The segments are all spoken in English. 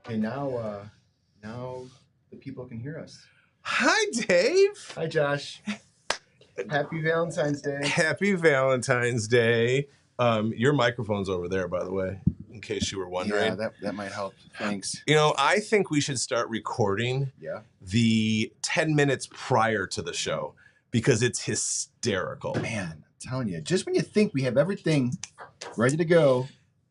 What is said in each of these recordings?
Okay, now the people can hear us. Hi, Dave. Hi, Josh. Happy Valentine's Day. Happy Valentine's Day. Your microphone's over there, by the way, in case you were wondering. Yeah, that might help. Thanks. You know, I think we should start recording the 10 minutes prior to the show because it's hysterical. Man, I'm telling you, just when you think we have everything ready to go.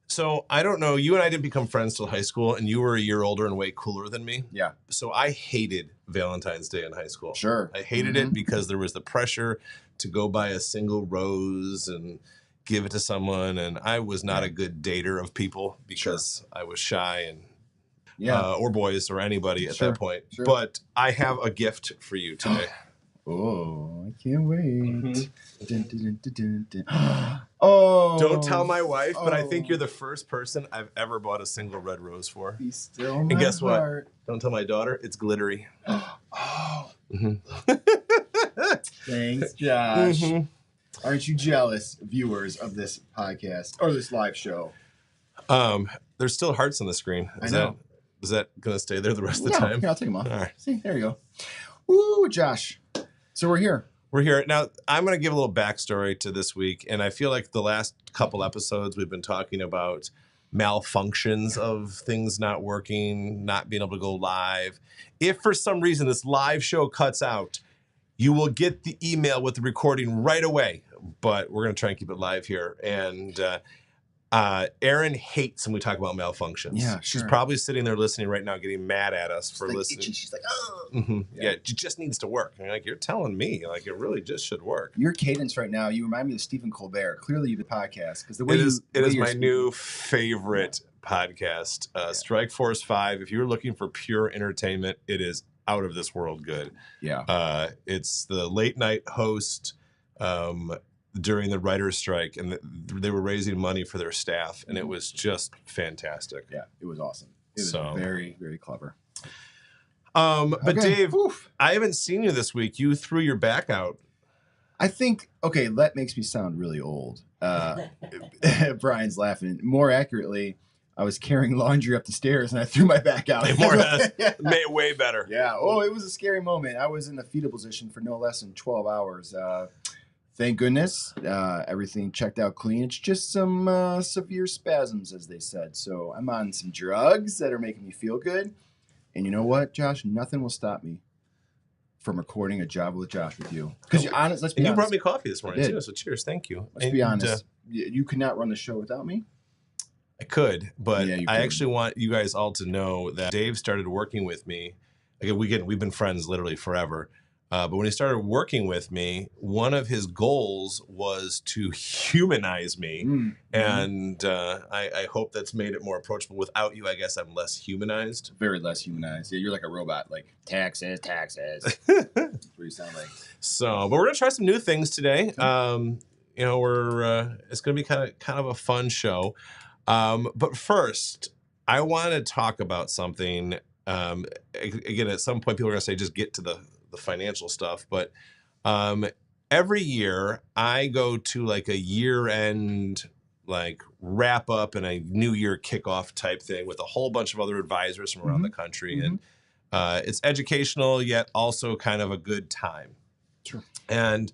So I don't know, you and I didn't become friends till high school, and you were a year older and way cooler than me. Yeah. So I hated Valentine's Day in high school. Sure. I hated it because there was the pressure to go buy a single rose and give it to someone, and I was not a good dater of people because I was shy and or boys or anybody at that point. Sure. But I have a gift for you today. Oh, I can't wait. Dun, dun, dun, dun, dun. Oh. Don't tell my wife, but I think you're the first person I've ever bought a single red rose for. Be still my And guess heart. what? Don't tell my daughter. It's glittery. Oh. Mm-hmm. Thanks, Josh. Mm-hmm. Aren't you jealous, viewers of this podcast or this live show? There's still hearts on the screen. Is that going to stay there the rest of the time? Yeah, I'll take them off. All right. See, there you go. Woo, Josh. So we're here. We're here. Now, I'm going to give a little backstory to this week. And I feel like the last couple episodes we've been talking about malfunctions of things not working, not being able to go live. If for some reason this live show cuts out, you will get the email with the recording right away. But we're going to try and keep it live here. And Erin hates when we talk about malfunctions. Yeah, she's probably sitting there listening right now, getting mad at us for listening. Itchy. She's like, oh. Mm-hmm. Yeah, it just needs to work. And you're telling me, like, it really just should work. Your cadence right now, you remind me of Stephen Colbert. Clearly, you the podcast because the way it is my new favorite podcast. Strike Force 5. If you're looking for pure entertainment, it is out of this world good. Yeah. It's the late night host. During the writer's strike, and they were raising money for their staff, and it was just fantastic. Yeah, it was awesome. It was very, very clever. But Dave, I haven't seen you this week. You threw your back out. I think, that makes me sound really old. Brian's laughing. More accurately, I was carrying laundry up the stairs, and I threw my back out. Way better. Yeah. Oh, it was a scary moment. I was in the fetal position for no less than 12 hours. Thank goodness, everything checked out clean. It's just some severe spasms, as they said. So I'm on some drugs that are making me feel good. And you know what, Josh? Nothing will stop me from recording a Job with Josh with you. Because you're honest. Let's be honest. You brought me coffee this morning too, so cheers. Thank you. Let's be honest. You could not run the show without me. I could, but I actually want you guys all to know that Dave started working with me. Again, we've been friends literally forever. But when he started working with me, one of his goals was to humanize me. And I hope that's made it more approachable. Without you, I guess I'm less humanized. Very less humanized. Yeah, you're like a robot, like taxes. That's what you sound like. So, but we're going to try some new things today. It's going to be kind of a fun show. But first, I want to talk about something. Again, at some point, people are going to say, just get to the financial stuff, but every year I go to like a year-end like wrap up and a new year kickoff type thing with a whole bunch of other advisors from around the country. And it's educational yet also kind of a good time. Sure. And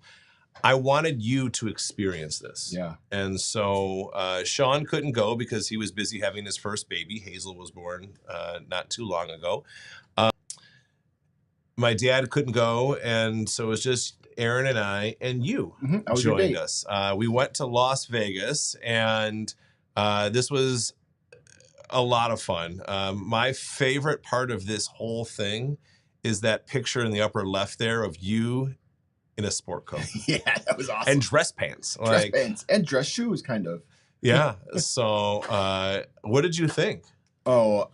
I wanted you to experience this. Yeah. And so Sean couldn't go because he was busy having his first baby. Hazel was born not too long ago. My dad couldn't go, and so it was just Erin and I and you joined us. We went to Las Vegas, and this was a lot of fun. My favorite part of this whole thing is that picture in the upper left there of you in a sport coat. Yeah, that was awesome. And dress pants. Dress pants and dress shoes, kind of. Yeah. So what did you think? Oh,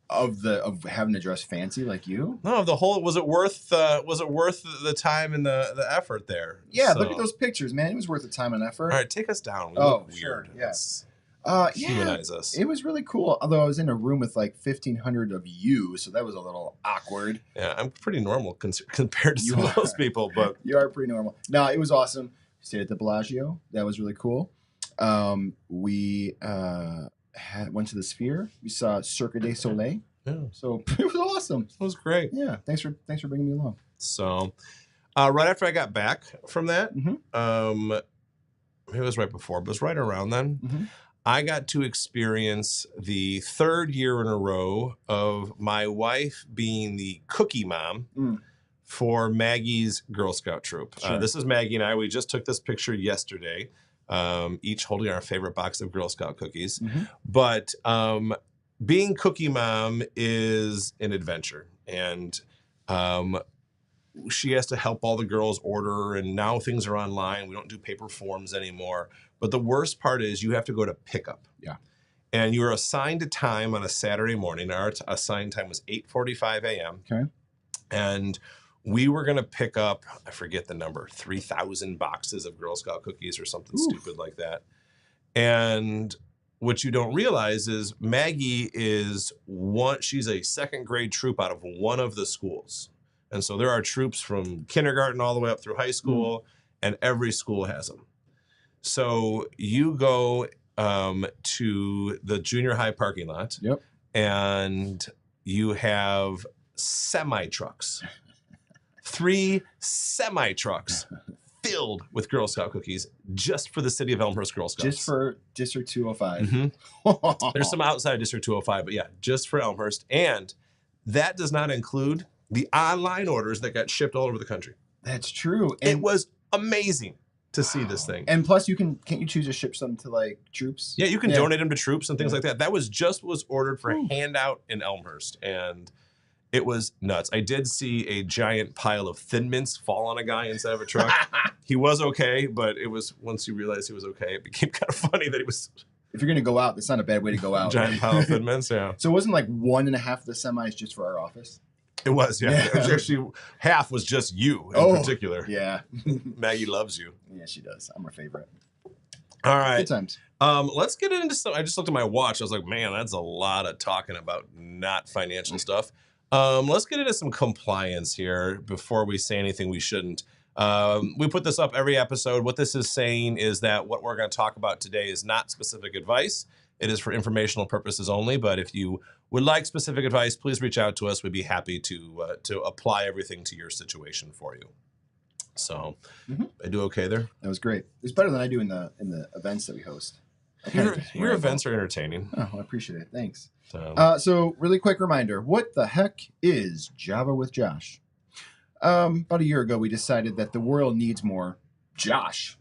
of having to dress fancy like you? No, the whole was it worth the time and the effort there? Yeah, look at those pictures, man. It was worth the time and effort. All right, take us down. We look weird. Sure. Yes. Humanize us. It was really cool. Although I was in a room with like 1,500 of you, so that was a little awkward. Yeah, I'm pretty normal compared to some of those people, but you are pretty normal. No, it was awesome. We stayed at the Bellagio. That was really cool. We went to the Sphere. We saw Cirque du Soleil. Yeah. So it was awesome. It was great. Yeah. Thanks for bringing me along. So, right after I got back from that, Mm-hmm. it was right before, but it was right around then. Mm-hmm. I got to experience the third year in a row of my wife being the cookie mom for Maggie's Girl Scout troop. Sure. This is Maggie and I. We just took this picture yesterday, each holding our favorite box of Girl Scout cookies. Mm-hmm. But being cookie mom is an adventure. And she has to help all the girls order, and now things are online. We don't do paper forms anymore. But the worst part is you have to go to pickup. Yeah. And you are assigned a time on a Saturday morning. Our assigned time was 8:45 a.m. Okay. And we were going to pick up, I forget the number, 3,000 boxes of Girl Scout cookies or something stupid like that. And what you don't realize is Maggie she's a second grade troop out of one of the schools. And so there are troops from kindergarten all the way up through high school, and every school has them. So you go to the junior high parking lot, and you have semi-trucks. 3 semi-trucks filled with Girl Scout cookies just for the city of Elmhurst Girl Scouts. Just for District 205. Mm-hmm. There's some outside of District 205, but yeah, just for Elmhurst. And that does not include the online orders that got shipped all over the country. That's true. And it was amazing to see this thing. And plus, can't you choose to ship some to like troops? Yeah, you can donate them to troops and things like that. That was ordered for a handout in Elmhurst, and it was nuts. I did see a giant pile of Thin Mints fall on a guy inside of a truck. He was okay, but it was, once you realized he was okay, it became kind of funny that he was. If you're going to go out, that's not a bad way to go out. Giant pile of Thin Mints, yeah. So it wasn't like 1.5 of the semis just for our office? It was, yeah. It was actually, half was just you in particular. Yeah. Maggie loves you. Yeah, she does. I'm her favorite. All right. Good times. Let's get into some. I just looked at my watch. I was like, man, that's a lot of talking about not financial stuff. Let's get into some compliance here before we say anything we shouldn't. We put this up every episode. What this is saying is that what we're going to talk about today is not specific advice. It is for informational purposes only. But if you would like specific advice, please reach out to us. We'd be happy to apply everything to your situation for you. So, I do okay there? That was great. It's better than I do in the events that we host. Your events are entertaining. Oh, I appreciate it. Thanks. So really quick reminder, what the heck is Java with Josh? About a year ago, we decided that the world needs more Josh.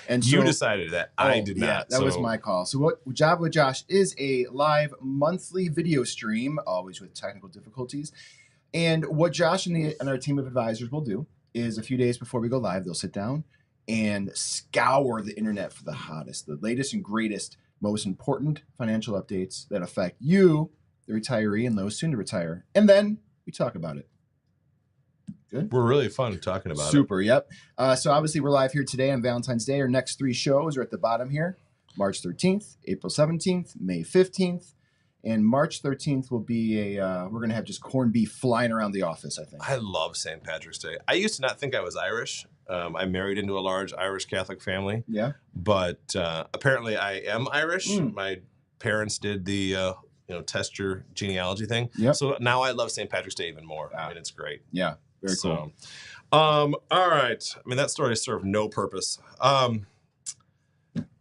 And so, you decided that. I did not. Yeah, that was my call. So what Java with Josh is a live monthly video stream, always with technical difficulties. And what Josh and our team of advisors will do is a few days before we go live, they'll sit down and scour the internet for the hottest, the latest and greatest, most important financial updates that affect you, the retiree, and those soon to retire. And then we talk about it. Good. We're really fun talking about it. Super, yep. So obviously we're live here today on Valentine's Day. Our next 3 shows are at the bottom here. March 13th, April 17th, May 15th. And March 13th will be we're going to have just corned beef flying around the office, I think. I love St. Patrick's Day. I used to not think I was Irish. I married into a large Irish Catholic family. Yeah. But apparently I am Irish. My parents did the, test your genealogy thing. Yep. So now I love St. Patrick's Day even more. I mean, it's great. Yeah. Very cool. All right. I mean, that story served no purpose. What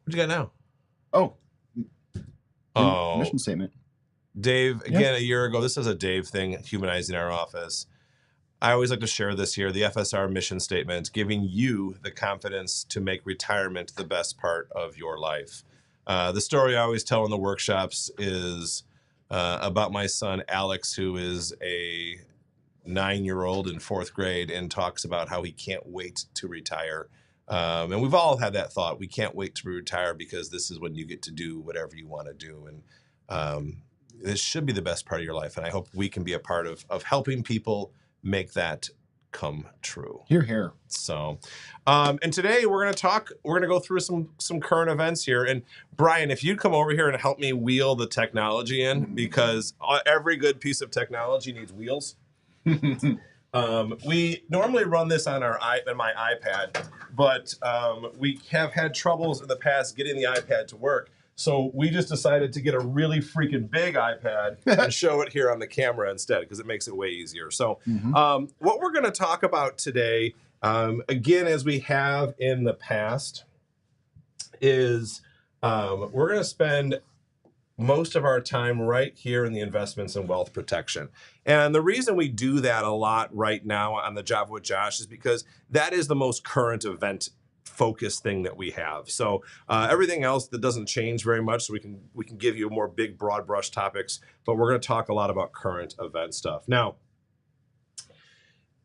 you got now? Mission statement. Dave, again, a year ago, this is a Dave thing, humanizing our office. I always like to share this here, the FSR mission statement, giving you the confidence to make retirement the best part of your life. The story I always tell in the workshops is about my son, Alex, who is a 9-year-old in 4th grade and talks about how he can't wait to retire. And we've all had that thought. We can't wait to retire because this is when you get to do whatever you want to do. And this should be the best part of your life. And I hope we can be a part of helping people make that come true. Hear, hear. So, and today we're going to go through some current events here. And Brian, if you'd come over here and help me wheel the technology in, because every good piece of technology needs wheels. We normally run this on my iPad, but we have had troubles in the past getting the iPad to work. So we just decided to get a really freaking big iPad and show it here on the camera instead because it makes it way easier. So what we're going to talk about today, again, as we have in the past, is we're going to spend most of our time right here in the investments and wealth protection. And the reason we do that a lot right now on the Java with Josh is because that is the most current event focused thing that we have. So everything else that doesn't change very much, so we can give you more big broad brush topics, but we're going to talk a lot about current event stuff. Now,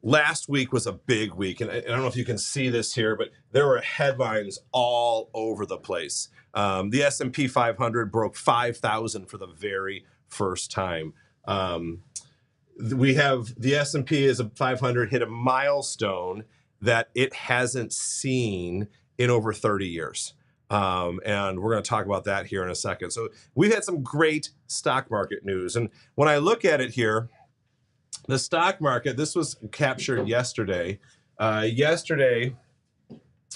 last week was a big week, and I don't know if you can see this here, but there were headlines all over the place. The S&P 500 broke 5,000 for the very first time. We have the S&P as a 500 hit a milestone that it hasn't seen in over 30 years. And we're going to talk about that here in a second. So we've had some great stock market news. And when I look at it here, the stock market, this was captured yesterday. Yesterday,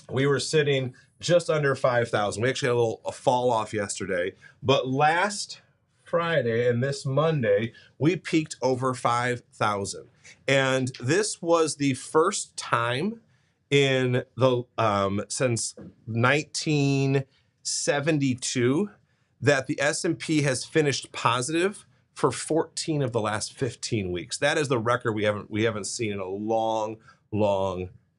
we were sitting just under 5,000. We actually had a fall off yesterday. But last Friday and this Monday, we peaked over 5,000. And this was the first time in the since 1972 that the S&P has finished positive for 14 of the last 15 weeks. That is the record we haven't seen in a long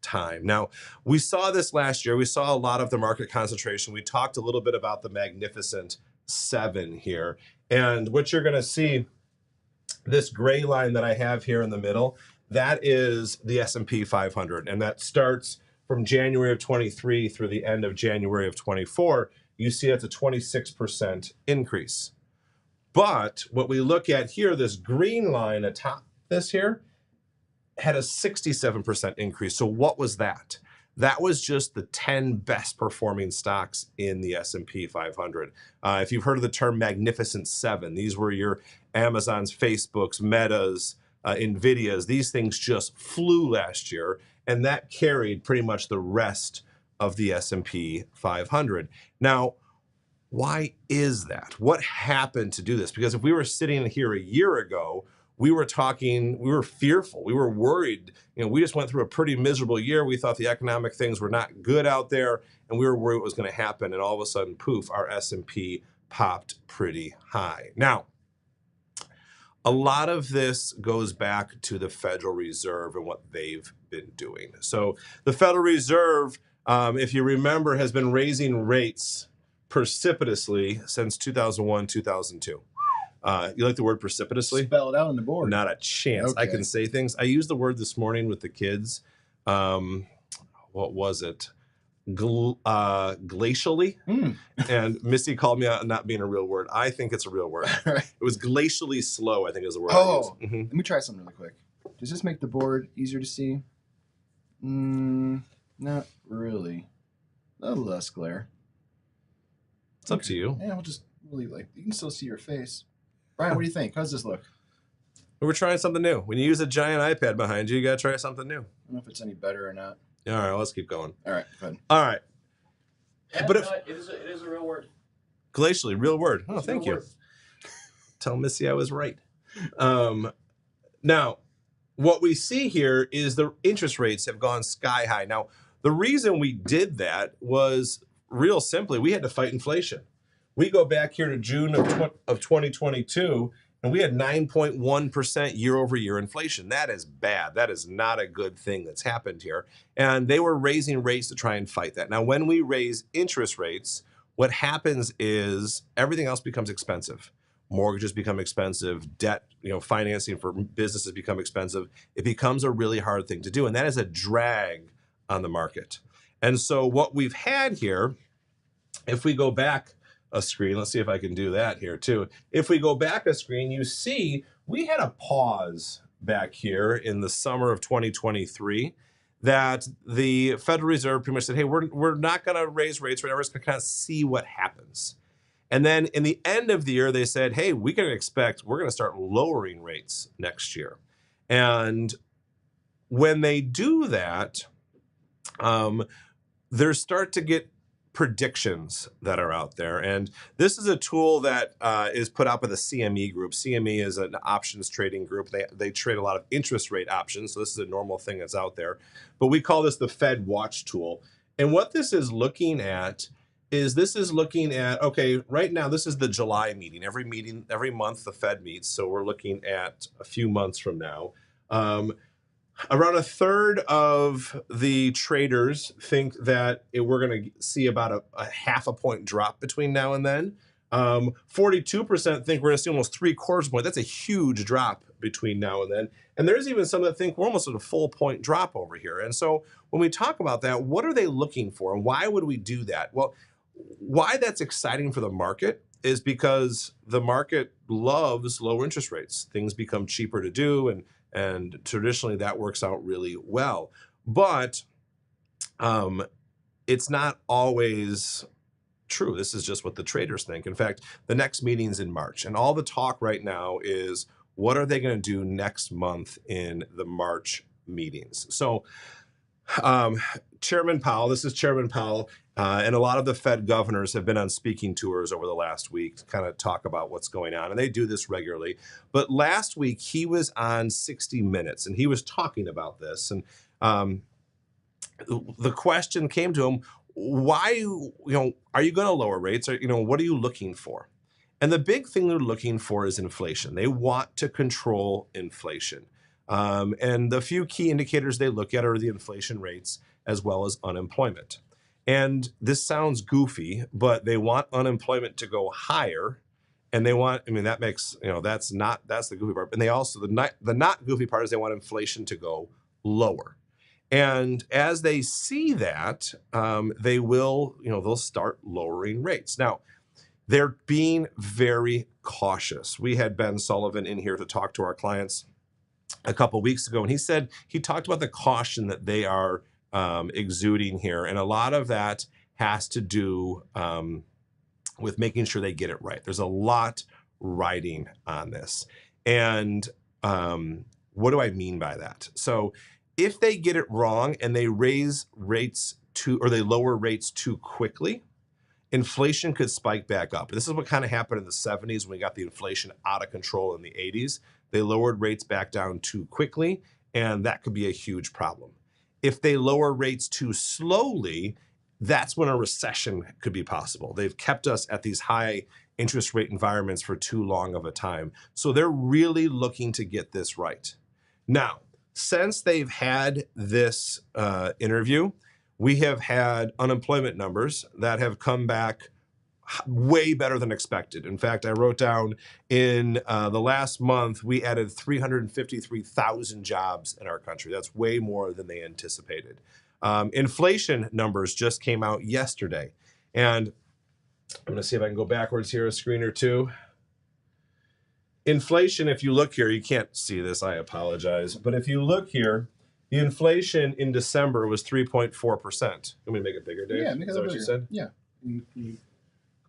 time. Now, we saw this last year. We saw a lot of the market concentration. We talked a little bit about the Magnificent Seven here. And what you're going to see, this gray line that I have here in the middle, that is the S&P 500. And that starts from January of 23 through the end of January of 24. You see that's a 26% increase. But what we look at here, this green line atop this here, had a 67% increase. So what was that? That was just the 10 best performing stocks in the S&P 500. If you've heard of the term Magnificent Seven, these were your Amazons, Facebooks, Metas, Nvidias. These things just flew last year, and that carried pretty much the rest of the S&P 500. Now, why is that? What happened to do this? Because if we were sitting here a year ago, we were fearful, we were worried. We just went through a pretty miserable year. We thought the economic things were not good out there, and we were worried what was going to happen. And all of a sudden, poof, our S&P popped pretty high. Now, a lot of this goes back to the Federal Reserve and what they've been doing. So the Federal Reserve, if you remember, has been raising rates precipitously since 2001, 2002. You like the word precipitously? Spell it out on the board. Not a chance. Okay. I can say things. I used the word this morning with the kids. What was it? Glacially. And Missy called me out on not being a real word. I think it's a real word. Right. It was glacially slow, I think is the word I used. Let me try something really quick. Does this make the board easier to see? Not really. A little less glare. It's up to you. Yeah, we'll just really you can still see your face. Brian, what do you think? How does this look? We're trying something new. When you use a giant iPad behind you, you got to try something new. I don't know if it's any better or not. All right, let's keep going. All right, go ahead. All right. Yeah, but it is a real word. Glacially, real word. Oh, thank you. Word. Tell Missy I was right. Now, what we see here is the interest rates have gone sky high. Now, the reason we did that was real simply, we had to fight inflation. We go back here to June of 2022, and we had 9.1% year-over-year inflation. That is bad. That is not a good thing that's happened here. And they were raising rates to try and fight that. Now, when we raise interest rates, what happens is everything else becomes expensive. Mortgages become expensive. Debt, financing for businesses become expensive. It becomes a really hard thing to do, and that is a drag on the market. And so what we've had here, if we go back a screen, let's see if I can do that here too. If we go back a screen, you see we had a pause back here in the summer of 2023 that the Federal Reserve pretty much said, hey, we're not going to raise rates right now. We're just going to kind of see what happens. And then in the end of the year, they said, hey, we're going to start lowering rates next year. And when they do that, there start to get predictions that are out there. And this is a tool that is put out by the CME group. CME is an options trading group. They trade a lot of interest rate options. So this is a normal thing that's out there. But we call this the Fed Watch tool. And what this is looking at is okay, right now, this is the July meeting. Every month the Fed meets. So we're looking at a few months from now. Around a third of the traders think that we're going to see about a half a point drop between now and then. 42% think we're going to see almost 3/4 point. That's a huge drop between now and then. And there's even some that think we're almost at a full point drop over here. And so when we talk about that, what are they looking for? And why would we do that? Well, why that's exciting for the market is because the market loves low interest rates. Things become cheaper to do, and traditionally that works out really well. But it's not always true. This is just what the traders think. In fact, the next meeting's in March, and all the talk right now is what are they going to do next month in the March meetings. So Chairman Powell, this is Chairman Powell, and a lot of the Fed governors have been on speaking tours over the last week to kind of talk about what's going on, and they do this regularly. But last week, he was on 60 Minutes, and he was talking about this, and the question came to him, why, are you going to lower rates? Or, what are you looking for? And the big thing they're looking for is inflation. They want to control inflation. And the few key indicators they look at are the inflation rates as well as unemployment. And this sounds goofy, but they want unemployment to go higher. And they want, that makes, that's the goofy part. And they also, the not goofy part is they want inflation to go lower. And as they see that, they will, they'll start lowering rates. Now, they're being very cautious. We had Ben Sullivan in here to talk to our clients a couple weeks ago, and he talked about the caution that they are exuding here. And a lot of that has to do with making sure they get it right. There's a lot riding on this. And what do I mean by that? So if they get it wrong and they raise rates or they lower rates too quickly, inflation could spike back up. This is what kind of happened in the 70s when we got the inflation out of control in the 80s. They lowered rates back down too quickly, and that could be a huge problem. If they lower rates too slowly, that's when a recession could be possible. They've kept us at these high interest rate environments for too long of a time. So they're really looking to get this right. Now, since they've had this interview, we have had unemployment numbers that have come back way better than expected. In fact, I wrote down in the last month, we added 353,000 jobs in our country. That's way more than they anticipated. Inflation numbers just came out yesterday. And I'm going to see if I can go backwards here a screen or two. Inflation, if you look here, you can't see this, I apologize. But if you look here, the inflation in December was 3.4%. Let me make it bigger, Dave. Yeah, make it Is that what bigger. you said? Yeah.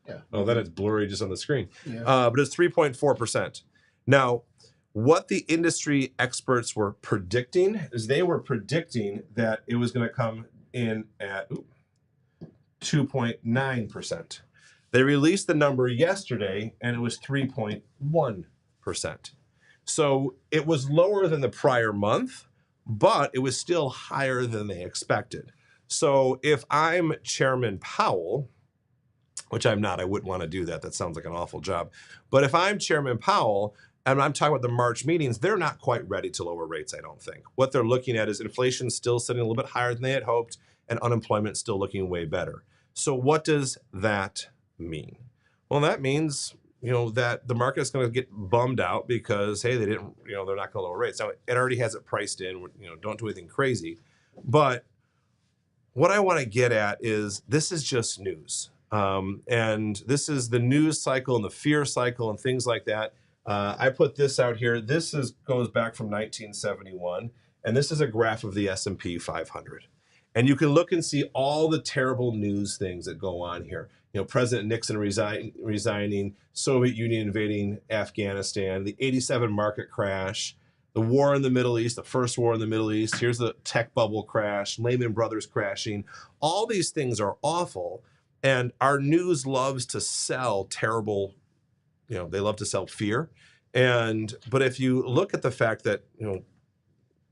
Yeah. Oh, then it's blurry just on the screen. Yeah. But it's 3.4%. Now, what the industry experts were predicting is they were predicting that it was going to come in at 2.9%. They released the number yesterday, and it was 3.1%. So it was lower than the prior month, but it was still higher than they expected. So if I'm Chairman Powell, which I'm not, I wouldn't want to do that. That sounds like an awful job. But if I'm Chairman Powell, and I'm talking about the March meetings, they're not quite ready to lower rates, I don't think. What they're looking at is inflation still sitting a little bit higher than they had hoped, and unemployment still looking way better. So what does that mean? Well, that means, that the market is going to get bummed out because, hey, they're not going to lower rates. Now, it already has it priced in, don't do anything crazy. But what I want to get at is this is just news. And this is the news cycle and the fear cycle and things like that. I put this out here. This goes back from 1971, and this is a graph of the S&P 500. And you can look and see all the terrible news things that go on here. President Nixon resigning, Soviet Union invading Afghanistan, the 87 market crash, the war in the Middle East, the first war in the Middle East. Here's the tech bubble crash, Lehman Brothers crashing. All these things are awful. And our news loves to sell terrible, they love to sell fear. But if you look at the fact that,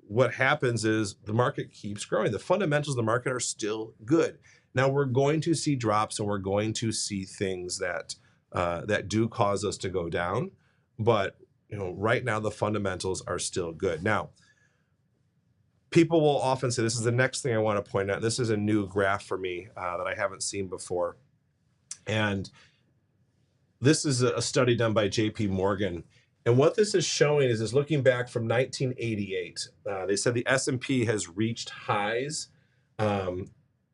what happens is the market keeps growing. The fundamentals of the market are still good. Now we're going to see drops and we're going to see things that do cause us to go down. But right now the fundamentals are still good. Now, people will often say, this is the next thing I want to point out. This is a new graph for me that I haven't seen before. And this is a study done by JP Morgan. And what this is showing is looking back from 1988. They said the S&P has reached highs, on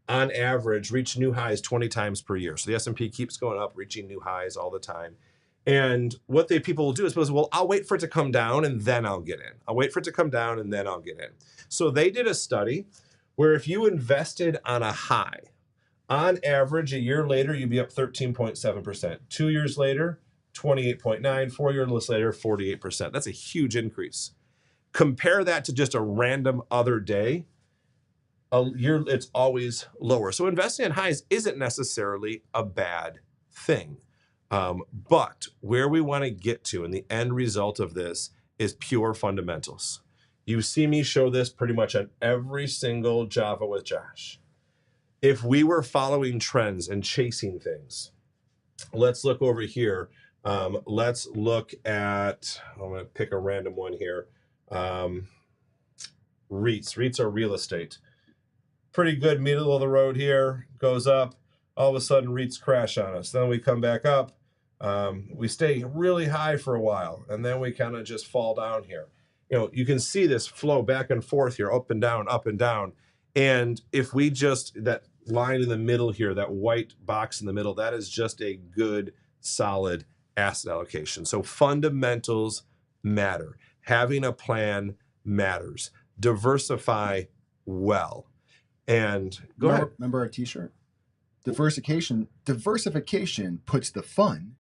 average, reached new highs 20 times per year. So the S&P keeps going up, reaching new highs all the time. And what people will do is, well, I'll wait for it to come down and then I'll get in. I'll wait for it to come down and then I'll get in. So they did a study where if you invested on a high, on average, a year later, you'd be up 13.7%. 2 years later, 28.9, 4 years later, 48%. That's a huge increase. Compare that to just a random other day. A year, it's always lower. So investing in highs isn't necessarily a bad thing. But where we want to get to, and the end result of this, is pure fundamentals. You see me show this pretty much on every single Java with Josh. If we were following trends and chasing things, let's look over here. Let's look at, I'm going to pick a random one here. REITs. REITs are real estate. Pretty good middle of the road here, goes up. All of a sudden, REITs crash on us. Then we come back up. We stay really high for a while, and then we kind of just fall down here. You can see this flow back and forth here, up and down, up and down. And if we that line in the middle here, that white box in the middle, that is just a good, solid asset allocation. So fundamentals matter. Having a plan matters. Diversify well. And go ahead. Remember our t-shirt? Diversification puts the fun